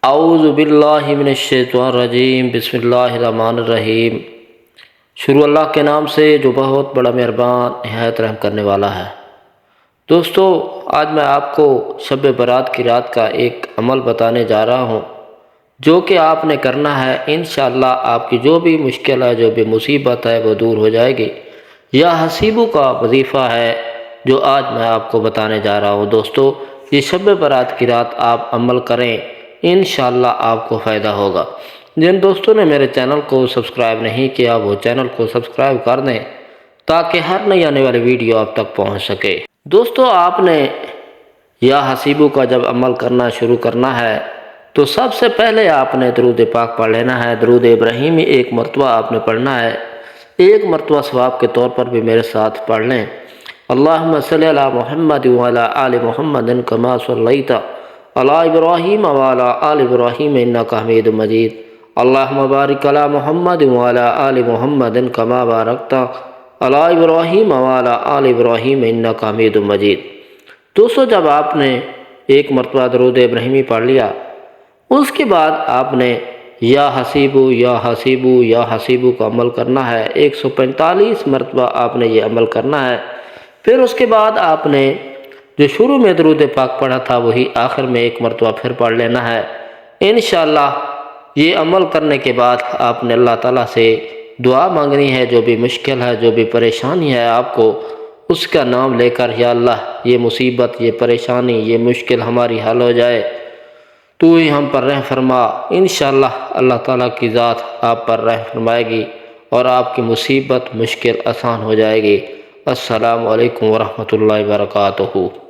اعوذ باللہ من الشیطان الرجیم، بسم اللہ الرحمن الرحیم۔ شروع اللہ کے نام سے جو بہت بڑا مہربان نہایت رحم کرنے والا ہے۔ دوستو، آج میں آپ کو شب برات کی رات کا ایک عمل بتانے جا رہا ہوں جو کہ آپ نے کرنا ہے۔ انشاءاللہ آپ کی جو بھی مشکل ہے، جو بھی مصیبت ہے، وہ دور ہو جائے گی۔ یا حسیبو کا وظیفہ ہے جو آج میں آپ کو بتانے جا رہا ہوں۔ دوستو، یہ شب برات کی رات آپ عمل کریں، انشاءاللہ آپ کو فائدہ ہوگا۔ جن دوستوں نے میرے چینل کو سبسکرائب نہیں کیا وہ چینل کو سبسکرائب کر دیں تاکہ ہر نئی آنے والی ویڈیو آپ تک پہنچ سکے۔ دوستو، آپ نے یا حسیبو کا جب عمل کرنا شروع کرنا ہے تو سب سے پہلے آپ نے درود پاک پڑھ لینا ہے۔ درود ابراہیمی ایک مرتبہ آپ نے پڑھنا ہے۔ ایک مرتبہ ثواب کے طور پر بھی میرے ساتھ پڑھ لیں۔ اللہم صلی علی محمد وعلی آل محمد کما صلیت علی ابراہیم وعلی آل ابراہیم انک حمید مجید۔ اللہم بارک علی محمد وعلی آل محمد کما بارکت علی ابراہیم وعلی آل ابراہیم انک حمید مجید۔ دوستو، جب آپ نے ایک مرتبہ درود ابراہیمی پڑھ لیا، اس کے بعد آپ نے یا حسیبو یا حسیبو یا حسیبو کا عمل کرنا ہے۔ 145 مرتبہ آپ نے یہ عمل کرنا ہے۔ پھر اس کے بعد آپ نے جو شروع میں درود پاک پڑھا تھا وہی آخر میں ایک مرتبہ پھر پڑھ لینا ہے۔ انشاءاللہ یہ عمل کرنے کے بعد آپ نے اللہ تعالیٰ سے دعا مانگنی ہے۔ جو بھی مشکل ہے، جو بھی پریشانی ہے، آپ کو اس کا نام لے کر یا اللہ یہ مصیبت، یہ پریشانی، یہ مشکل ہماری حل ہو جائے، تو ہی ہم پر رحم فرما۔ انشاءاللہ اللہ تعالیٰ کی ذات آپ پر رحم فرمائے گی اور آپ کی مصیبت مشکل آسان ہو جائے گی۔ السلام علیکم ورحمۃ اللہ وبرکاتہ۔